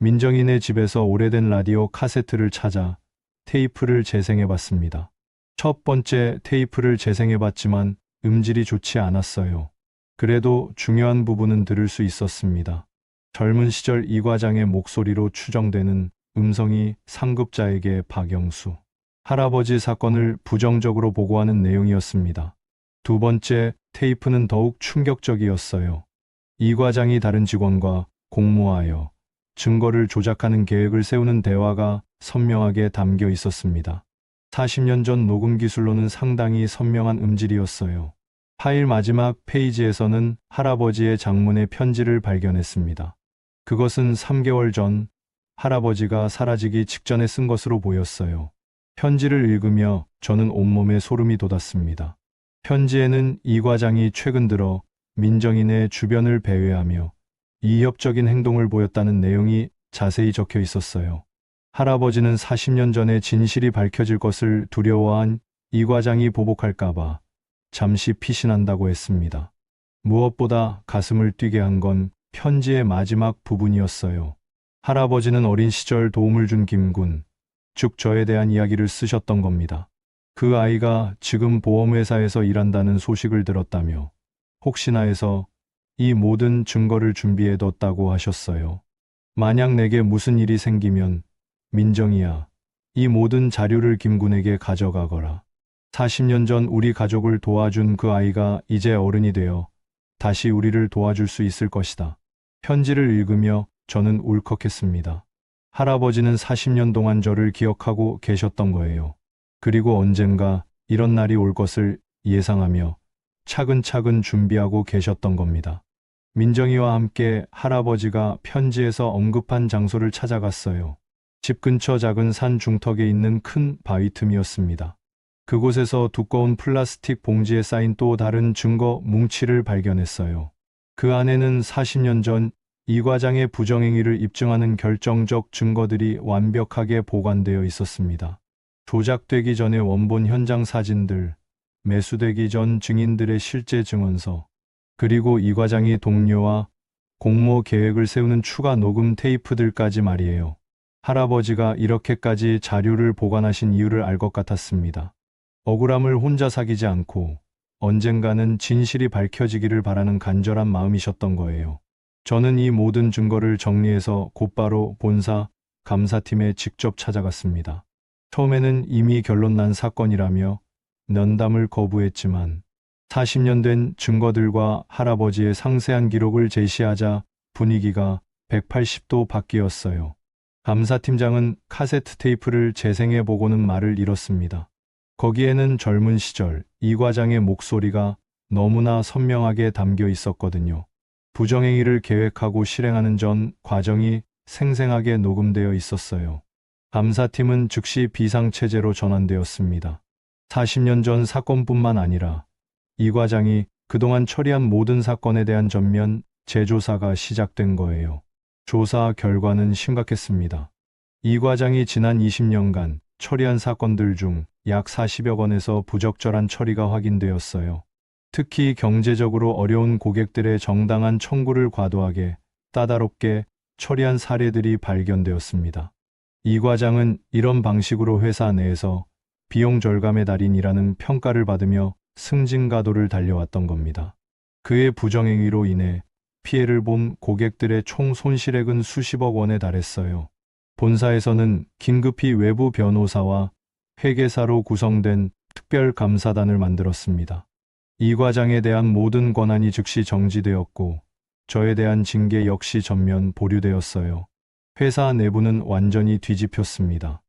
민정이네 집에서 오래된 라디오 카세트를 찾아 테이프를 재생해 봤습니다. 첫 번째 테이프를 재생해 봤지만 음질이 좋지 않았어요. 그래도 중요한 부분은 들을 수 있었습니다. 젊은 시절 이 과장의 목소리로 추정되는 음성이 상급자에게 박영수, 할아버지 사건을 부정적으로 보고하는 내용이었습니다. 두 번째 테이프는 더욱 충격적이었어요. 이 과장이 다른 직원과 공모하여 증거를 조작하는 계획을 세우는 대화가 선명하게 담겨 있었습니다. 40년 전 녹음 기술로는 상당히 선명한 음질이었어요. 파일 마지막 페이지에서는 할아버지의 장문의 편지를 발견했습니다. 그것은 3개월 전 할아버지가 사라지기 직전에 쓴 것으로 보였어요. 편지를 읽으며 저는 온몸에 소름이 돋았습니다. 편지에는 이 과장이 최근 들어 민정인의 주변을 배회하며 이협적인 행동을 보였다는 내용이 자세히 적혀 있었어요. 할아버지는 40년 전에 진실이 밝혀질 것을 두려워한 이 과장이 보복할까봐 잠시 피신한다고 했습니다. 무엇보다 가슴을 뛰게 한 건 편지의 마지막 부분이었어요. 할아버지는 어린 시절 도움을 준 김군, 즉 저에 대한 이야기를 쓰셨던 겁니다. 그 아이가 지금 보험회사에서 일한다는 소식을 들었다며 혹시나 해서 이 모든 증거를 준비해뒀다고 하셨어요. 만약 내게 무슨 일이 생기면 민정이야, 이 모든 자료를 김군에게 가져가거라. 40년 전 우리 가족을 도와준 그 아이가 이제 어른이 되어 다시 우리를 도와줄 수 있을 것이다. 편지를 읽으며 저는 울컥했습니다. 할아버지는 40년 동안 저를 기억하고 계셨던 거예요. 그리고 언젠가 이런 날이 올 것을 예상하며 차근차근 준비하고 계셨던 겁니다. 민정이와 함께 할아버지가 편지에서 언급한 장소를 찾아갔어요. 집 근처 작은 산 중턱에 있는 큰 바위 틈이었습니다. 그곳에서 두꺼운 플라스틱 봉지에 쌓인 또 다른 증거 뭉치를 발견했어요. 그 안에는 40년 전 이 과장의 부정행위를 입증하는 결정적 증거들이 완벽하게 보관되어 있었습니다. 조작되기 전의 원본 현장 사진들, 매수되기 전 증인들의 실제 증언서, 그리고 이 과장이 동료와 공모 계획을 세우는 추가 녹음 테이프들까지 말이에요. 할아버지가 이렇게까지 자료를 보관하신 이유를 알 것 같았습니다. 억울함을 혼자 사귀지 않고 언젠가는 진실이 밝혀지기를 바라는 간절한 마음이셨던 거예요. 저는 이 모든 증거를 정리해서 곧바로 본사 감사팀에 직접 찾아갔습니다. 처음에는 이미 결론난 사건이라며 면담을 거부했지만 40년 된 증거들과 할아버지의 상세한 기록을 제시하자 분위기가 180도 바뀌었어요. 감사팀장은 카세트 테이프를 재생해 보고는 말을 잃었습니다. 거기에는 젊은 시절 이 과장의 목소리가 너무나 선명하게 담겨 있었거든요. 부정행위를 계획하고 실행하는 전 과정이 생생하게 녹음되어 있었어요. 감사팀은 즉시 비상체제로 전환되었습니다. 40년 전 사건뿐만 아니라 이 과장이 그동안 처리한 모든 사건에 대한 전면 재조사가 시작된 거예요. 조사 결과는 심각했습니다. 이 과장이 지난 20년간 처리한 사건들 중 약 40여 건에서 부적절한 처리가 확인되었어요. 특히 경제적으로 어려운 고객들의 정당한 청구를 과도하게 까다롭게 처리한 사례들이 발견되었습니다. 이 과장은 이런 방식으로 회사 내에서 비용 절감의 달인이라는 평가를 받으며 승진가도를 달려왔던 겁니다. 그의 부정행위로 인해 피해를 본 고객들의 총 손실액은 수십억 원에 달했어요. 본사에서는 긴급히 외부 변호사와 회계사로 구성된 특별감사단을 만들었습니다. 이 과장에 대한 모든 권한이 즉시 정지되었고 저에 대한 징계 역시 전면 보류되었어요. 회사 내부는 완전히 뒤집혔습니다.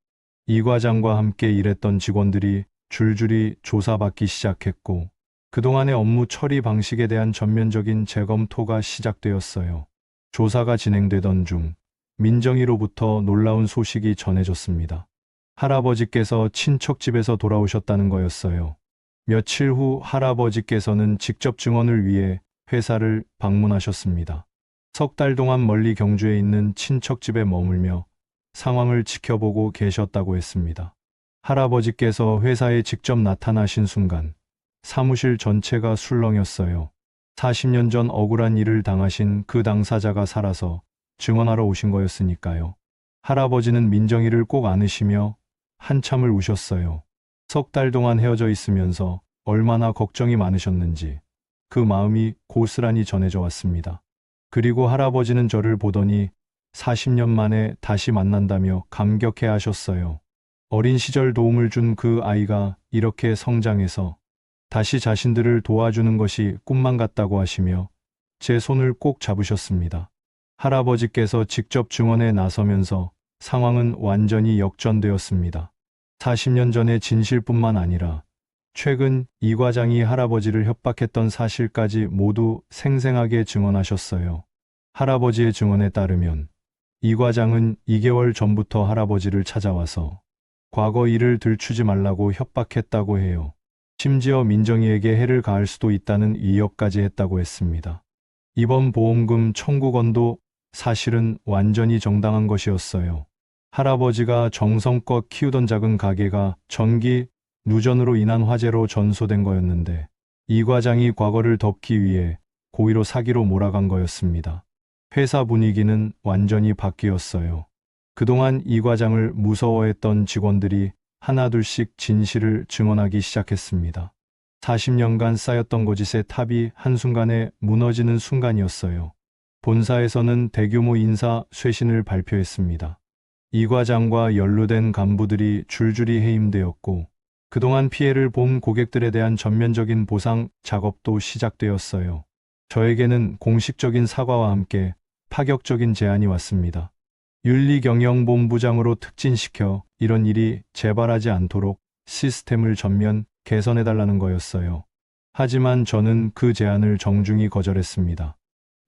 이 과장과 함께 일했던 직원들이 줄줄이 조사받기 시작했고 그동안의 업무 처리 방식에 대한 전면적인 재검토가 시작되었어요. 조사가 진행되던 중 민정이로부터 놀라운 소식이 전해졌습니다. 할아버지께서 친척집에서 돌아오셨다는 거였어요. 며칠 후 할아버지께서는 직접 증언을 위해 회사를 방문하셨습니다. 석 달 동안 멀리 경주에 있는 친척집에 머물며 상황을 지켜보고 계셨다고 했습니다. 할아버지께서 회사에 직접 나타나신 순간 사무실 전체가 술렁였어요. 40년 전 억울한 일을 당하신 그 당사자가 살아서 증언하러 오신 거였으니까요. 할아버지는 민정이를 꼭 안으시며 한참을 우셨어요. 석 달 동안 헤어져 있으면서 얼마나 걱정이 많으셨는지 그 마음이 고스란히 전해져 왔습니다. 그리고 할아버지는 저를 보더니 40년 만에 다시 만난다며 감격해 하셨어요. 어린 시절 도움을 준 그 아이가 이렇게 성장해서 다시 자신들을 도와주는 것이 꿈만 같다고 하시며 제 손을 꼭 잡으셨습니다. 할아버지께서 직접 증언에 나서면서 상황은 완전히 역전되었습니다. 40년 전의 진실뿐만 아니라 최근 이 과장이 할아버지를 협박했던 사실까지 모두 생생하게 증언하셨어요. 할아버지의 증언에 따르면 이 과장은 2개월 전부터 할아버지를 찾아와서 과거 일을 들추지 말라고 협박했다고 해요. 심지어 민정이에게 해를 가할 수도 있다는 위협까지 했다고 했습니다. 이번 보험금 청구건도 사실은 완전히 정당한 것이었어요. 할아버지가 정성껏 키우던 작은 가게가 전기 누전으로 인한 화재로 전소된 거였는데 이 과장이 과거를 덮기 위해 고의로 사기로 몰아간 거였습니다. 회사 분위기는 완전히 바뀌었어요. 그동안 이 과장을 무서워했던 직원들이 하나둘씩 진실을 증언하기 시작했습니다. 40년간 쌓였던 거짓의 탑이 한순간에 무너지는 순간이었어요. 본사에서는 대규모 인사 쇄신을 발표했습니다. 이 과장과 연루된 간부들이 줄줄이 해임되었고 그동안 피해를 본 고객들에 대한 전면적인 보상 작업도 시작되었어요. 저에게는 공식적인 사과와 함께 파격적인 제안이 왔습니다. 윤리경영본부장으로 특진시켜 이런 일이 재발하지 않도록 시스템을 전면 개선해달라는 거였어요. 하지만 저는 그 제안을 정중히 거절했습니다.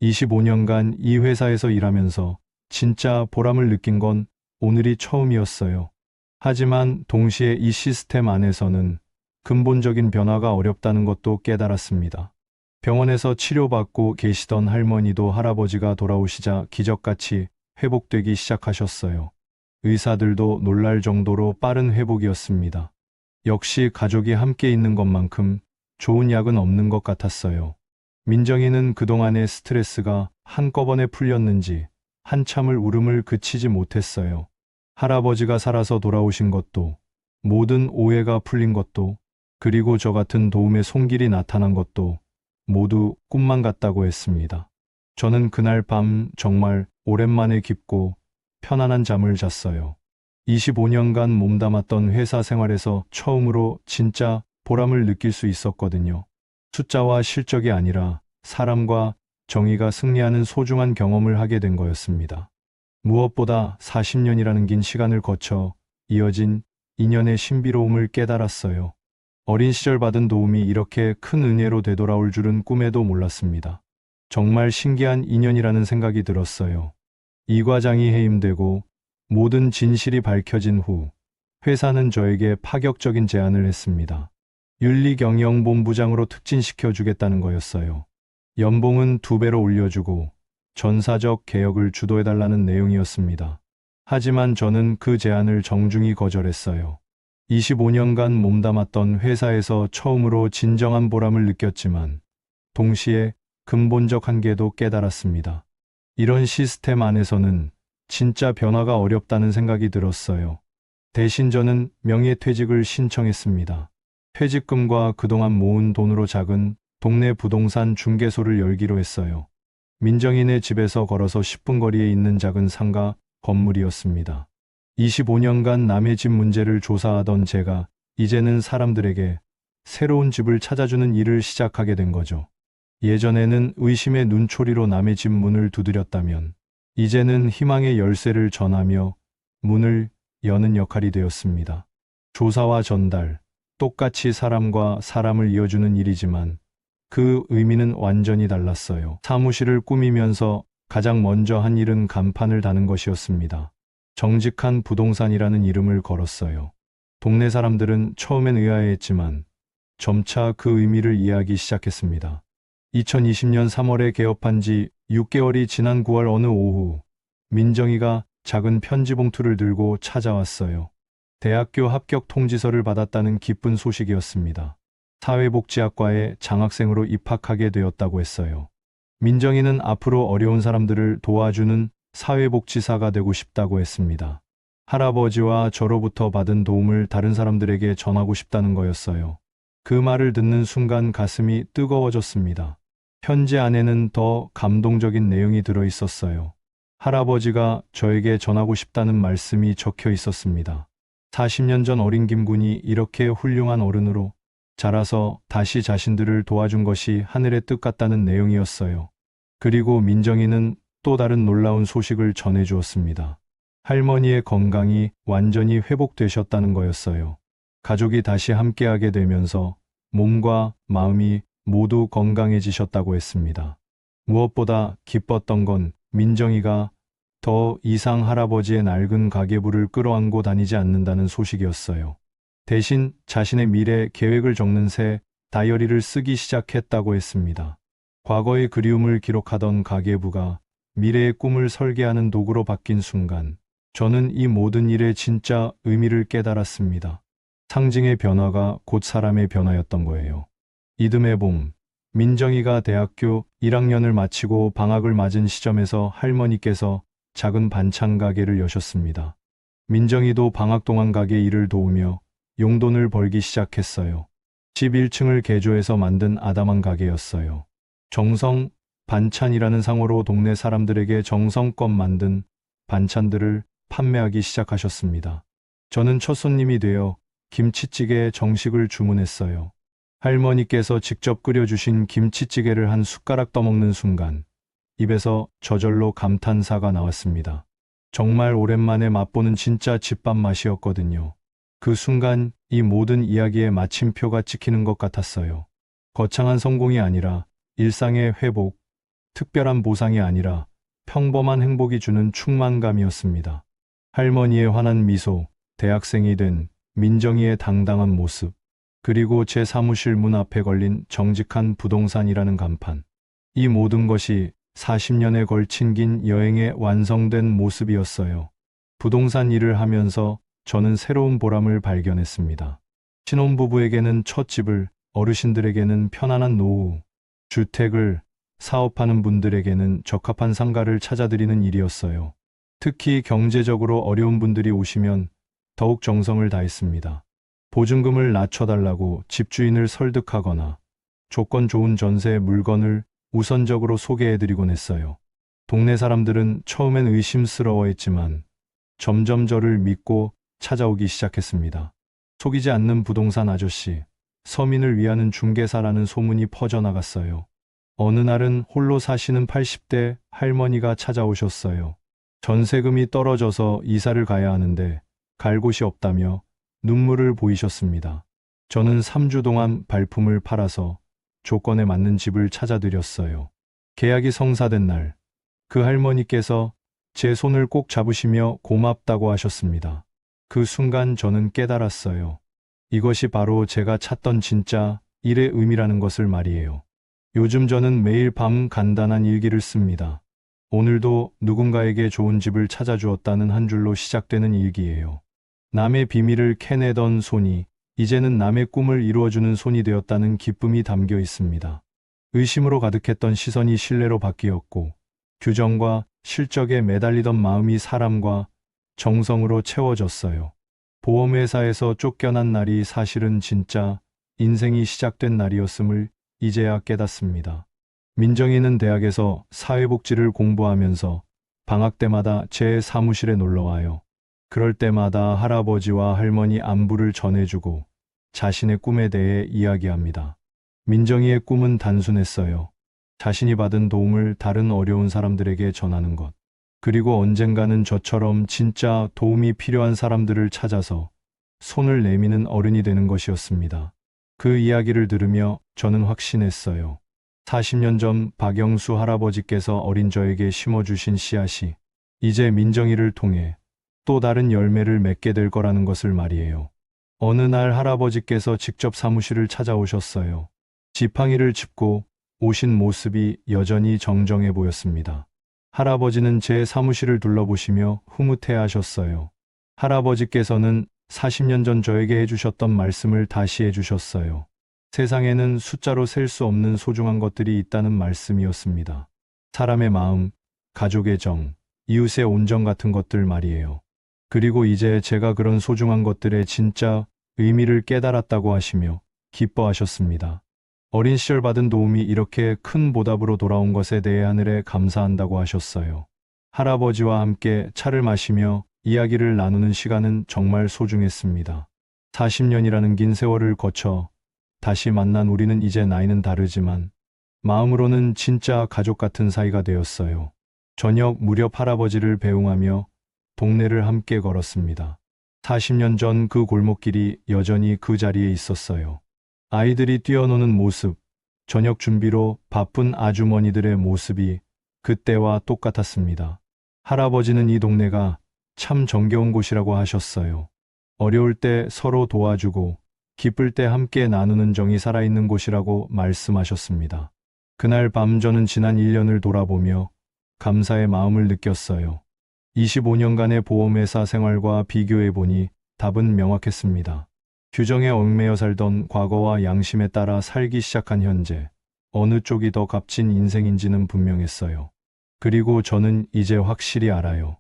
25년간 이 회사에서 일하면서 진짜 보람을 느낀 건 오늘이 처음이었어요. 하지만 동시에 이 시스템 안에서는 근본적인 변화가 어렵다는 것도 깨달았습니다. 병원에서 치료받고 계시던 할머니도 할아버지가 돌아오시자 기적같이 회복되기 시작하셨어요. 의사들도 놀랄 정도로 빠른 회복이었습니다. 역시 가족이 함께 있는 것만큼 좋은 약은 없는 것 같았어요. 민정이는 그동안의 스트레스가 한꺼번에 풀렸는지 한참을 울음을 그치지 못했어요. 할아버지가 살아서 돌아오신 것도, 모든 오해가 풀린 것도, 그리고 저 같은 도움의 손길이 나타난 것도 모두 꿈만 같다고 했습니다. 저는 그날 밤 정말 오랜만에 깊고 편안한 잠을 잤어요. 25년간 몸담았던 회사 생활에서 처음으로 진짜 보람을 느낄 수 있었거든요. 숫자와 실적이 아니라 사람과 정의가 승리하는 소중한 경험을 하게 된 거였습니다. 무엇보다 40년이라는 긴 시간을 거쳐 이어진 인연의 신비로움을 깨달았어요. 어린 시절 받은 도움이 이렇게 큰 은혜로 되돌아올 줄은 꿈에도 몰랐습니다. 정말 신기한 인연이라는 생각이 들었어요. 이 과장이 해임되고 모든 진실이 밝혀진 후 회사는 저에게 파격적인 제안을 했습니다. 윤리경영본부장으로 특진시켜 주겠다는 거였어요. 연봉은 2배로 올려주고 전사적 개혁을 주도해달라는 내용이었습니다. 하지만 저는 그 제안을 정중히 거절했어요. 25년간 몸담았던 회사에서 처음으로 진정한 보람을 느꼈지만 동시에 근본적 한계도 깨달았습니다. 이런 시스템 안에서는 진짜 변화가 어렵다는 생각이 들었어요. 대신 저는 명예퇴직을 신청했습니다. 퇴직금과 그동안 모은 돈으로 작은 동네 부동산 중개소를 열기로 했어요. 민정이네 집에서 걸어서 10분 거리에 있는 작은 상가 건물이었습니다. 25년간 남의 집 문제를 조사하던 제가 이제는 사람들에게 새로운 집을 찾아주는 일을 시작하게 된 거죠. 예전에는 의심의 눈초리로 남의 집 문을 두드렸다면 이제는 희망의 열쇠를 전하며 문을 여는 역할이 되었습니다. 조사와 전달, 똑같이 사람과 사람을 이어주는 일이지만 그 의미는 완전히 달랐어요. 사무실을 꾸미면서 가장 먼저 한 일은 간판을 다는 것이었습니다. 정직한 부동산이라는 이름을 걸었어요. 동네 사람들은 처음엔 의아해했지만 점차 그 의미를 이해하기 시작했습니다. 2020년 3월에 개업한 지 6개월이 지난 9월 어느 오후, 민정이가 작은 편지 봉투를 들고 찾아왔어요. 대학교 합격 통지서를 받았다는 기쁜 소식이었습니다. 사회복지학과에 장학생으로 입학하게 되었다고 했어요. 민정이는 앞으로 어려운 사람들을 도와주는 사회복지사가 되고 싶다고 했습니다. 할아버지와 저로부터 받은 도움을 다른 사람들에게 전하고 싶다는 거였어요. 그 말을 듣는 순간 가슴이 뜨거워졌습니다. 편지 안에는 더 감동적인 내용이 들어 있었어요. 할아버지가 저에게 전하고 싶다는 말씀이 적혀 있었습니다. 40년 전 어린 김군이 이렇게 훌륭한 어른으로 자라서 다시 자신들을 도와준 것이 하늘의 뜻 같다는 내용이었어요. 그리고 민정이는 또 다른 놀라운 소식을 전해주었습니다. 할머니의 건강이 완전히 회복되셨다는 거였어요. 가족이 다시 함께하게 되면서 몸과 마음이 모두 건강해지셨다고 했습니다. 무엇보다 기뻤던 건 민정이가 더 이상 할아버지의 낡은 가계부를 끌어안고 다니지 않는다는 소식이었어요. 대신 자신의 미래 계획을 적는 새 다이어리를 쓰기 시작했다고 했습니다. 과거의 그리움을 기록하던 가계부가 미래의 꿈을 설계하는 도구로 바뀐 순간 저는 이 모든 일의 진짜 의미를 깨달았습니다. 상징의 변화가 곧 사람의 변화였던 거예요. 이듬해 봄, 민정이가 대학교 1학년을 마치고 방학을 맞은 시점에서 할머니께서 작은 반찬 가게를 여셨습니다. 민정이도 방학 동안 가게 일을 도우며 용돈을 벌기 시작했어요. 집 1층을 개조해서 만든 아담한 가게였어요. 정성 반찬이라는 상호로 동네 사람들에게 정성껏 만든 반찬들을 판매하기 시작하셨습니다. 저는 첫 손님이 되어 김치찌개 정식을 주문했어요. 할머니께서 직접 끓여주신 김치찌개를 한 숟가락 떠먹는 순간 입에서 저절로 감탄사가 나왔습니다. 정말 오랜만에 맛보는 진짜 집밥 맛이었거든요. 그 순간 이 모든 이야기에 마침표가 찍히는 것 같았어요. 거창한 성공이 아니라 일상의 회복, 특별한 보상이 아니라 평범한 행복이 주는 충만감이었습니다. 할머니의 환한 미소, 대학생이 된 민정이의 당당한 모습, 그리고 제 사무실 문 앞에 걸린 정직한 부동산이라는 간판. 이 모든 것이 40년에 걸친 긴 여행의 완성된 모습이었어요. 부동산 일을 하면서 저는 새로운 보람을 발견했습니다. 신혼부부에게는 첫 집을, 어르신들에게는 편안한 노후, 주택을, 사업하는 분들에게는 적합한 상가를 찾아드리는 일이었어요. 특히 경제적으로 어려운 분들이 오시면 더욱 정성을 다했습니다. 보증금을 낮춰달라고 집주인을 설득하거나 조건 좋은 전세 물건을 우선적으로 소개해드리곤 했어요. 동네 사람들은 처음엔 의심스러워했지만 점점 저를 믿고 찾아오기 시작했습니다. 속이지 않는 부동산 아저씨, 서민을 위하는 중개사라는 소문이 퍼져나갔어요. 어느 날은 홀로 사시는 80대 할머니가 찾아오셨어요. 전세금이 떨어져서 이사를 가야 하는데 갈 곳이 없다며 눈물을 보이셨습니다. 저는 3주 동안 발품을 팔아서 조건에 맞는 집을 찾아드렸어요. 계약이 성사된 날, 그 할머니께서 제 손을 꼭 잡으시며 고맙다고 하셨습니다. 그 순간 저는 깨달았어요. 이것이 바로 제가 찾던 진짜 일의 의미라는 것을 말이에요. 요즘 저는 매일 밤 간단한 일기를 씁니다. 오늘도 누군가에게 좋은 집을 찾아주었다는 한 줄로 시작되는 일기예요. 남의 비밀을 캐내던 손이 이제는 남의 꿈을 이루어주는 손이 되었다는 기쁨이 담겨 있습니다. 의심으로 가득했던 시선이 신뢰로 바뀌었고, 규정과 실적에 매달리던 마음이 사람과 정성으로 채워졌어요. 보험회사에서 쫓겨난 날이 사실은 진짜 인생이 시작된 날이었음을 이제야 깨닫습니다. 민정이는 대학에서 사회복지를 공부하면서 방학 때마다 제 사무실에 놀러와요. 그럴 때마다 할아버지와 할머니 안부를 전해주고 자신의 꿈에 대해 이야기합니다. 민정이의 꿈은 단순했어요. 자신이 받은 도움을 다른 어려운 사람들에게 전하는 것. 그리고 언젠가는 저처럼 진짜 도움이 필요한 사람들을 찾아서 손을 내미는 어른이 되는 것이었습니다. 그 이야기를 들으며 저는 확신했어요. 40년 전 박영수 할아버지께서 어린 저에게 심어주신 씨앗이 이제 민정이를 통해 또 다른 열매를 맺게 될 거라는 것을 말이에요. 어느 날 할아버지께서 직접 사무실을 찾아오셨어요. 지팡이를 짚고 오신 모습이 여전히 정정해 보였습니다. 할아버지는 제 사무실을 둘러보시며 흐뭇해 하셨어요. 할아버지께서는 40년 전 저에게 해주셨던 말씀을 다시 해주셨어요. 세상에는 숫자로 셀 수 없는 소중한 것들이 있다는 말씀이었습니다. 사람의 마음, 가족의 정, 이웃의 온정 같은 것들 말이에요. 그리고 이제 제가 그런 소중한 것들의 진짜 의미를 깨달았다고 하시며 기뻐하셨습니다. 어린 시절 받은 도움이 이렇게 큰 보답으로 돌아온 것에 대해 하늘에 감사한다고 하셨어요. 할아버지와 함께 차를 마시며 이야기를 나누는 시간은 정말 소중했습니다. 40년이라는 긴 세월을 거쳐 다시 만난 우리는 이제 나이는 다르지만 마음으로는 진짜 가족 같은 사이가 되었어요. 저녁 무렵 할아버지를 배웅하며 동네를 함께 걸었습니다. 40년 전 그 골목길이 여전히 그 자리에 있었어요. 아이들이 뛰어노는 모습, 저녁 준비로 바쁜 아주머니들의 모습이 그때와 똑같았습니다. 할아버지는 이 동네가 참 정겨운 곳이라고 하셨어요. 어려울 때 서로 도와주고 기쁠 때 함께 나누는 정이 살아있는 곳이라고 말씀하셨습니다. 그날 밤 저는 지난 1년을 돌아보며 감사의 마음을 느꼈어요. 25년간의 보험회사 생활과 비교해보니 답은 명확했습니다. 규정에 얽매여 살던 과거와 양심에 따라 살기 시작한 현재, 어느 쪽이 더 값진 인생인지는 분명했어요. 그리고 저는 이제 확실히 알아요.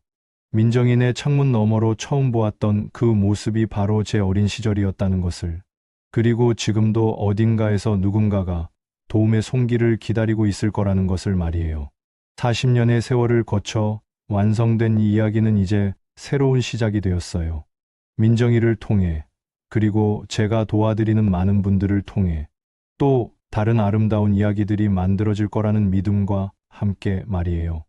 민정인의 창문 너머로 처음 보았던 그 모습이 바로 제 어린 시절이었다는 것을. 그리고 지금도 어딘가에서 누군가가 도움의 손길을 기다리고 있을 거라는 것을 말이에요. 40년의 세월을 거쳐 완성된 이 이야기는 이제 새로운 시작이 되었어요. 민정이를 통해, 그리고 제가 도와드리는 많은 분들을 통해 또 다른 아름다운 이야기들이 만들어질 거라는 믿음과 함께 말이에요.